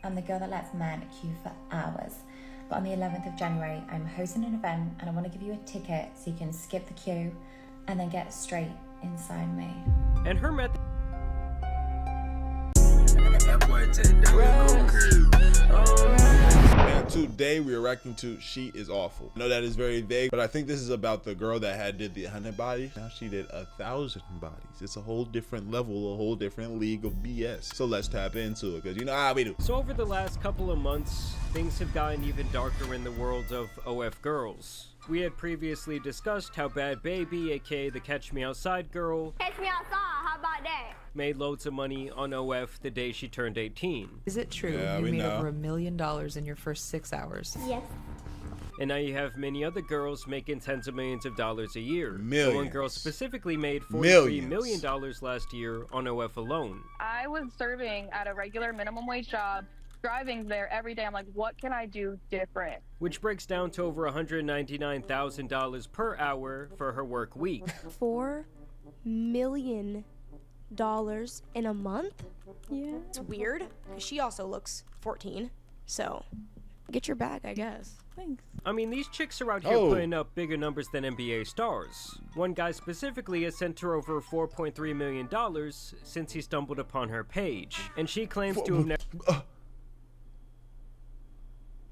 I'm the girl that lets men queue for hours. But on the 11th of January, I'm hosting an event and I want to give you a ticket so you can skip the queue and then get straight inside me. And her method. And today we are reacting to She Is Awful. I know that is very vague, but I think this is about the girl that did the 100 bodies. Now she did 1,000 bodies. It's a whole different level, a whole different league of BS. So let's tap into it, because you know how we do. So over the last couple of months, things have gotten even darker in the world of OF girls. We had previously discussed how Bad Baby, aka the Catch Me Outside girl, Catch me outside, how about that? made loads of money on OF the day she turned 18. Is it true Yeah, you we made know. over $1 million in your first 6 hours? Yes. And now you have many other girls making tens of millions of dollars a year. Millions. One girl specifically made $43 Millions. million last year on OF alone. I was serving at a regular minimum wage job, driving there every day. I'm like, what can I do different? Which breaks down to over $199,000 per hour for her work week. $4 million in a month? Yeah. It's weird, because she also looks 14, so get your bag, I guess. Thanks. I mean, these chicks are out here putting up bigger numbers than NBA stars. One guy specifically has sent her over $4.3 million since he stumbled upon her page. And she claims to have never...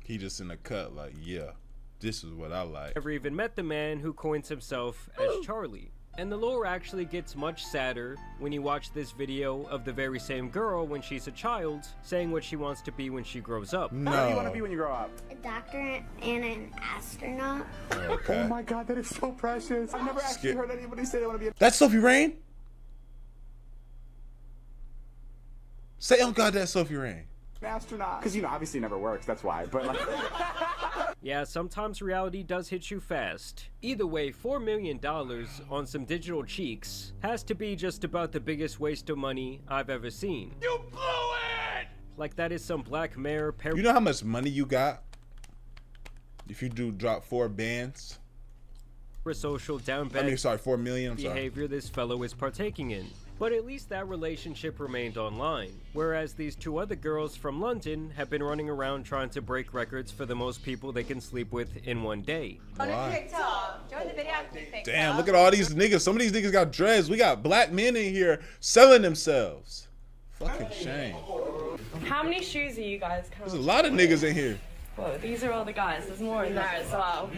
He just in the cut like, yeah, this is what I like. Never even met the man who coins himself as Charlie. And the lore actually gets much sadder when you watch this video of the very same girl when she's a child saying what she wants to be when she grows up. No. What do you want to be when you grow up? A doctor and an astronaut. Okay. Oh my god, that is so precious. I've never actually heard anybody say they want to be a... That's Sophie Rain? Say, oh god, that's Sophie Rain. an astronaut. Because, you know, obviously it never works, that's why. But like... Yeah, sometimes reality does hit you fast. Either way, $4 million on some digital cheeks has to be just about the biggest waste of money I've ever seen. You blew it! Like that is some Black Mirror You know how much money you got if you do drop 4 bands? social down I mean, sorry, 4 million. I'm sorry. behavior this fellow is partaking in. But at least that relationship remained online, whereas these 2 other girls from London have been running around trying to break records for the most people they can sleep with in one day. Why? Join the video. Damn, look at all these niggas. Some of these niggas got dreads. We got black men in here selling themselves. Fucking shame. How many shoes are you guys There's counting? a lot of niggas in here. Whoa, these are all the guys. There's more in there as well.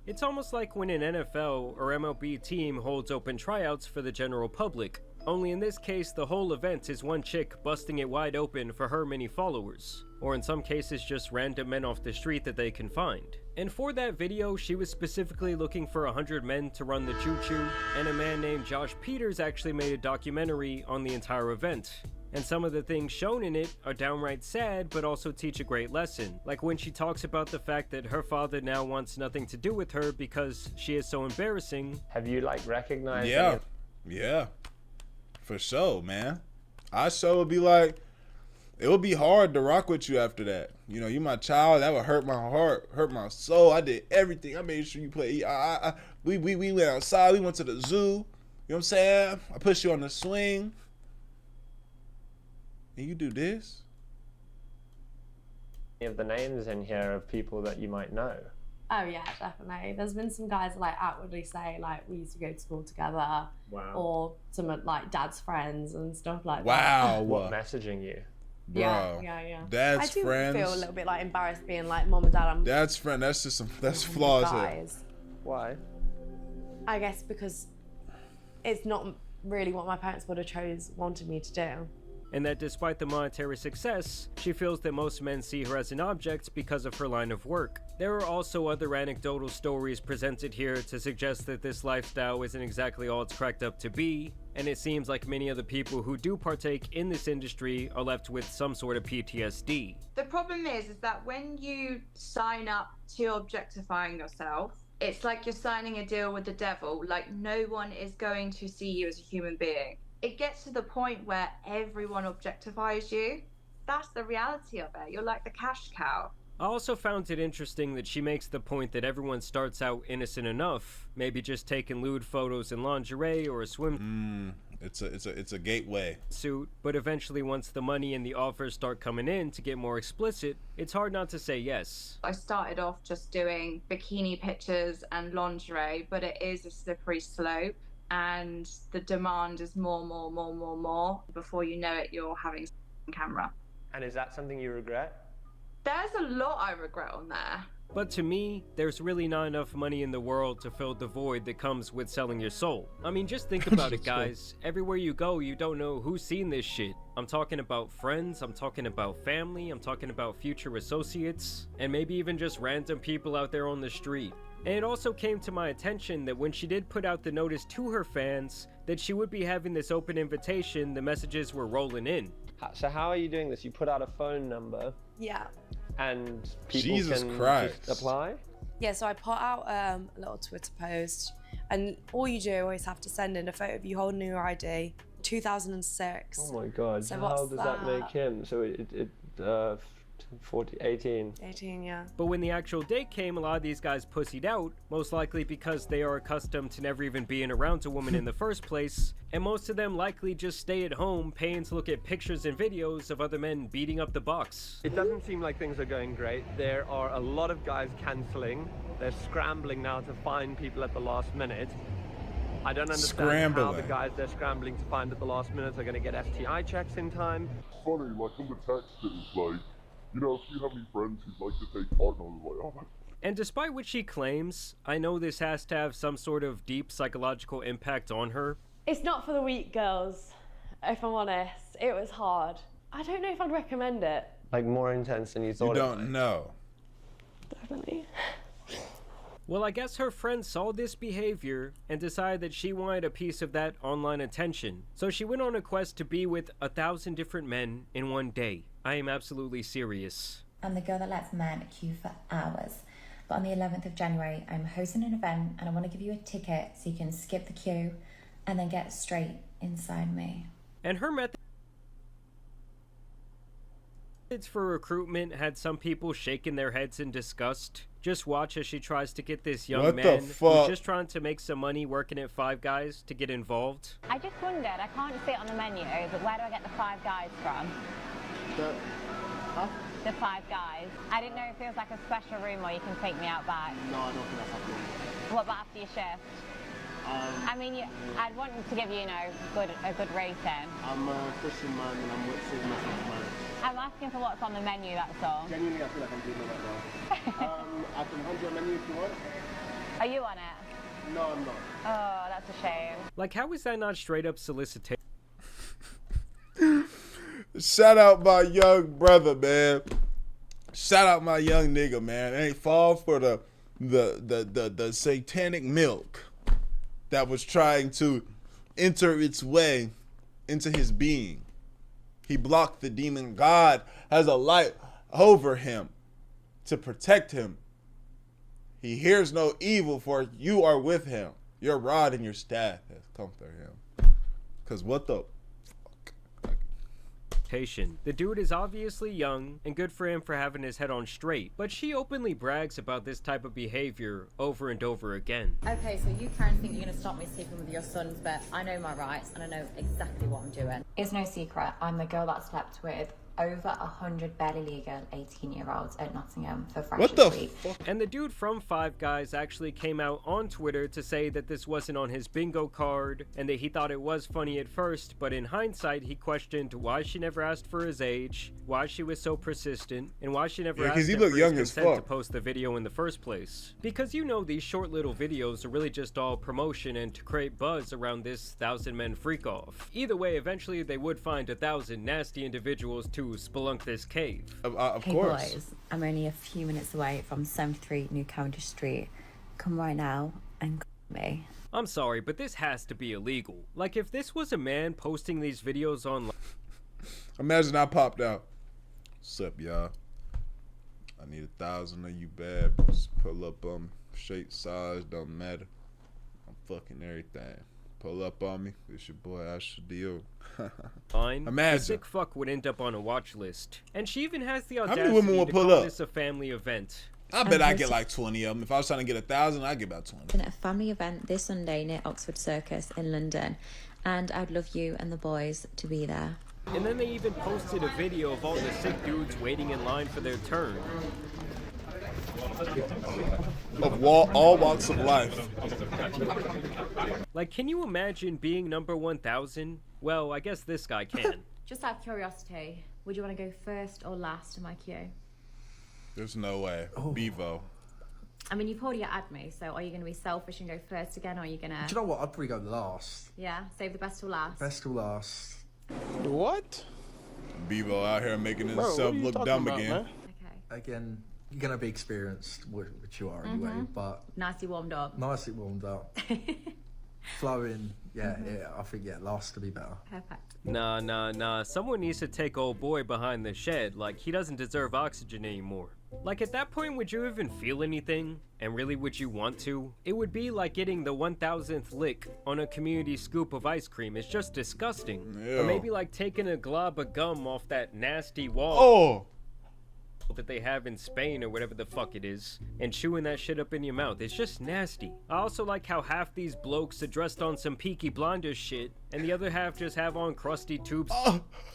It's almost like when an NFL or MLB team holds open tryouts for the general public. Only in this case, the whole event is one chick busting it wide open for her many followers. Or in some cases, just random men off the street that they can find. And for that video, she was specifically looking for 100 men to run the choo-choo, and a man named Josh Peters actually made a documentary on the entire event. And some of the things shown in it are downright sad, but also teach a great lesson. Like when she talks about the fact that her father now wants nothing to do with her because she is so embarrassing. Have you like recognized? Yeah. Yeah. For sure, man. I sure would be like, it would be hard to rock with you after that. You know, you my child. That would hurt my heart, hurt my soul. I did everything. I made sure you play. We went outside. We went to the zoo. You know what I'm saying? I pushed you on the swing. And you do this? Any of the names in here of people that you might know? Oh yeah, definitely. There's been some guys like outwardly say like we used to go to school together, Wow. or some of like dad's friends and stuff like that. Wow. What messaging you? Bro, Yeah. Dad's I do friends. feel a little bit like embarrassed being like, Mom and Dad, I'm Dad's friend. That's just some. That's flaws here. guys. Why? I guess because it's not really what my parents would have wanted me to do. And that despite the monetary success, she feels that most men see her as an object because of her line of work. There are also other anecdotal stories presented here to suggest that this lifestyle isn't exactly all it's cracked up to be, and it seems like many of the people who do partake in this industry are left with some sort of PTSD. The problem is that when you sign up to objectifying yourself, it's like you're signing a deal with the devil. Like, no one is going to see you as a human being. It gets to the point where everyone objectifies you. That's the reality of it. You're like the cash cow. I also found it interesting that she makes the point that everyone starts out innocent enough, maybe just taking lewd photos in lingerie or a swim. It's a gateway. Suit, but eventually once the money and the offers start coming in to get more explicit, it's hard not to say yes. I started off just doing bikini pictures and lingerie, but it is a slippery slope, and the demand is more. Before you know it, you're having a camera. And is that something you regret? There's a lot I regret on there. But to me, there's really not enough money in the world to fill the void that comes with selling your soul. I mean, just think about it, guys. Everywhere you go, you don't know who's seen this shit. I'm talking about friends, I'm talking about family, I'm talking about future associates, and maybe even just random people out there on the street. And it also came to my attention that when she did put out the notice to her fans that she would be having this open invitation, the messages were rolling in. So how are you doing this? You put out a phone number. Yeah. And people Jesus can Christ. just apply? Yeah, so I put out a little Twitter post, and all you do always have to send in a photo of you holding your ID, 2006. Oh my god, So how what's does that make him? So 18. 18, yeah. But when the actual date came, a lot of these guys pussied out, most likely because they are accustomed to never even being around a woman in the first place, and most of them likely just stay at home paying to look at pictures and videos of other men beating up the box. It doesn't seem like things are going great. There are a lot of guys cancelling. They're scrambling now to find people at the last minute. I don't understand how the guys they're scrambling to find at the last minute are going to get STI checks in time. Funny, like in the text it was like, you know, if you have any friends who'd like to take part, and I was like, oh my. And despite what she claims, I know this has to have some sort of deep psychological impact on her. It's not for the weak, girls, if I'm honest. It was hard. I don't know if I'd recommend it. Like more intense than you thought. You don't know. Definitely. Well, I guess her friend saw this behavior and decided that she wanted a piece of that online attention. So she went on a quest to be with 1,000 different men in one day. I am absolutely serious. I'm the girl that lets men queue for hours. But on the 11th of January, I'm hosting an event and I want to give you a ticket so you can skip the queue and then get straight inside me. And her methods for recruitment had some people shaking their heads in disgust. Just watch as she tries to get this young man who's just trying to make some money working at Five Guys to get involved. I just wondered, I can't see it on the menu, but where do I get the Five Guys from? The Five Guys. I didn't know if it was like a special room where you can take me out back. No, I don't think that's happening. What about after your shift? I mean, I'd want to give you, a good rating. I'm a Christian man and I'm with civil marriage. I'm asking for what's on the menu, that's all. Genuinely, I feel like I'm doing it right now. I can hand you a menu if you want. Are you on it? No, I'm not. Oh, that's a shame. Like, how is that not straight up solicitation? Shout out my young brother, man. Shout out my young nigga, man. Ain't fall for the satanic milk that was trying to enter its way into his being. He blocked the demon. God has a light over him to protect him. He hears no evil, for you are with him. Your rod and your staff has comforted him. Because what the The dude is obviously young, and good for him for having his head on straight, but she openly brags about this type of behavior over and over again. Okay, so you can think you're going to stop me sleeping with your sons, but I know my rights and I know exactly what I'm doing. It's no secret, I'm the girl that slept with over 100 barely legal 18-year-olds at Nottingham for Freshers Week. And the dude from Five Guys actually came out on Twitter to say that this wasn't on his bingo card and that he thought it was funny at first, but in hindsight he questioned why she never asked for his age, why she was so persistent, and why she never asked him for his consent to post the video in the first place. Because you know these short little videos are really just all promotion and to create buzz around this 1,000 men freak-off. Either way, eventually they would find 1,000 nasty individuals to spelunk this cave. Of Hey course. boys, I'm only a few minutes away from 73 New Cavendish Street. Come right now and call me. I'm sorry, but this has to be illegal. Like, if this was a man posting these videos online... Imagine I popped out. What's up, y'all? I need 1,000 of you bad. Just pull up on me. Shape, size, don't matter. I'm fucking everything. Pull up on me. It's your boy Astral. Fine. Imagine. The sick fuck would end up on a watch list. And she even has the How audacity many women will to pull call up? this a family event. I bet I get like 20 of them. If I was trying to get 1,000, I'd get about 20. At a family event this Sunday near Oxford Circus in London, and I'd love you and the boys to be there. And then they even posted a video of all the sick dudes waiting in line for their turn. Of all walks of life. Like, can you imagine being number 1,000? Well, I guess this guy can. Just out of curiosity, would you want to go first or last in my queue? There's no way. Bevo. I mean, you've already had me, so are you going to be selfish and go first again, or are you going to... Do you know what? I'd probably go last. Yeah, save the best till last. Best till last. What? Bevo out here making Bro, himself what are you look talking dumb about, again. man? Again, you're going to be experienced, which you are anyway, but... Nicely warmed up. Nicely warmed up. Flowing, yeah, I think, last to be better. Perfect. Nah. Someone needs to take old boy behind the shed. Like, he doesn't deserve oxygen anymore. Like, at that point, would you even feel anything? And really, would you want to? It would be like getting the 1,000th lick on a community scoop of ice cream. It's just disgusting. Ew. Or maybe like taking a glob of gum off that nasty wall that they have in Spain or whatever the fuck it is, and chewing that shit up in your mouth. It's just nasty. I also like how half these blokes are dressed on some Peaky Blinders shit, and the other half just have on crusty tube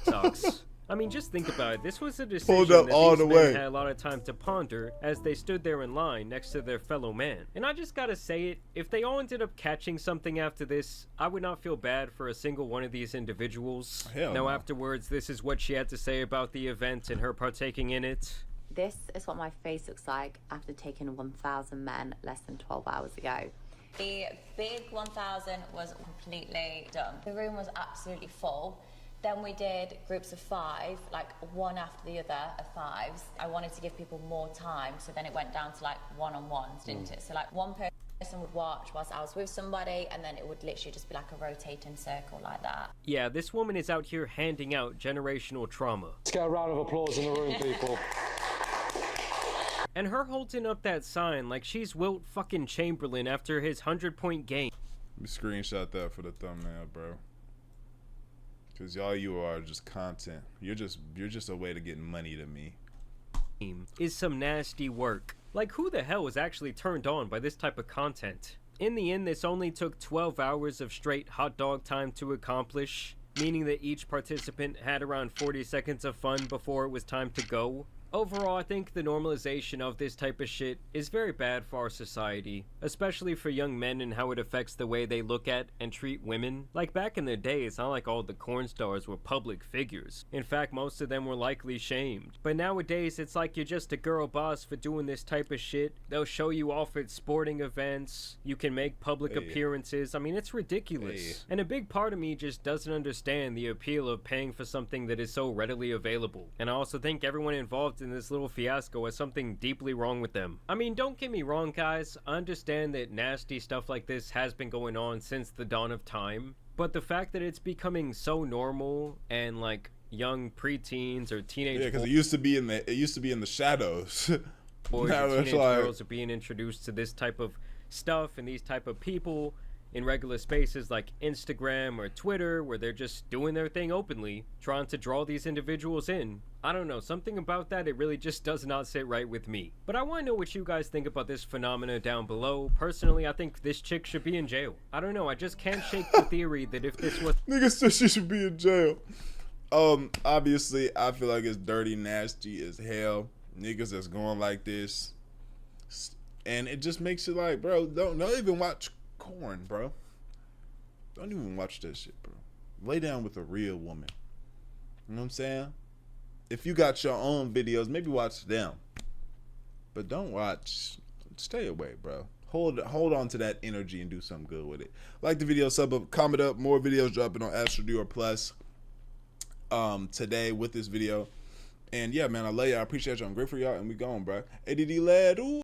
socks. I mean, just think about it. This was a decision that these men had a lot of time to ponder as they stood there in line next to their fellow man. And I just gotta say it, if they all ended up catching something after this, I would not feel bad for a single one of these individuals. Hell now, no. afterwards, this is what she had to say about the event and her partaking in it. This is what my face looks like after taking 1,000 men less than 12 hours ago. The big 1,000 was completely done. The room was absolutely full. Then we did groups of 5, like one after the other of 5s. I wanted to give people more time, so then it went down to like one-on-ones, didn't it? So like one person would watch whilst I was with somebody, and then it would literally just be like a rotating circle like that. Yeah, this woman is out here handing out generational trauma. Let's get a round of applause in the room, people. And her holding up that sign like she's Wilt fucking Chamberlain after his 100-point game. Let me screenshot that for the thumbnail, bro. Cause all you are just content. You're just a way to get money to me. Is some nasty work. Like, who the hell is actually turned on by this type of content? In the end, this only took 12 hours of straight hot dog time to accomplish, meaning that each participant had around 40 seconds of fun before it was time to go. Overall, I think the normalization of this type of shit is very bad for our society, especially for young men and how it affects the way they look at and treat women. Like, back in the day, it's not like all the corn stars were public figures. In fact, most of them were likely shamed. But nowadays, it's like you're just a girl boss for doing this type of shit. They'll show you off at sporting events. You can make public appearances. I mean, it's ridiculous. And a big part of me just doesn't understand the appeal of paying for something that is so readily available. And I also think everyone involved in this little fiasco has something deeply wrong with them. I mean, don't get me wrong, guys. I understand that nasty stuff like this has been going on since the dawn of time, but the fact that it's becoming so normal and like young preteens or teenage because it used to be in the shadows. Boys Now and it's teenage like- girls are being introduced to this type of stuff and these type of people in regular spaces like Instagram or Twitter, where they're just doing their thing openly, trying to draw these individuals in. I don't know, something about that, it really just does not sit right with me. But I want to know what you guys think about this phenomena down below. Personally, I think this chick should be in jail. I don't know, I just can't shake the theory that if this was... Nigga said she should be in jail. Obviously, I feel like it's dirty, nasty as hell. Niggas that's going like this. And it just makes it like, bro, don't even watch corn, bro. Don't even watch that shit, bro. Lay down with a real woman. You know what I'm saying? If you got your own videos, maybe watch them. But don't watch. Stay away, bro. Hold on to that energy and do something good with it. Like the video, sub up, comment up. More videos dropping on Astral Dior Plus today with this video. And yeah, man, I love y'all. I appreciate y'all. I'm great for y'all. And we gone, bro. ADD lad. Ooh.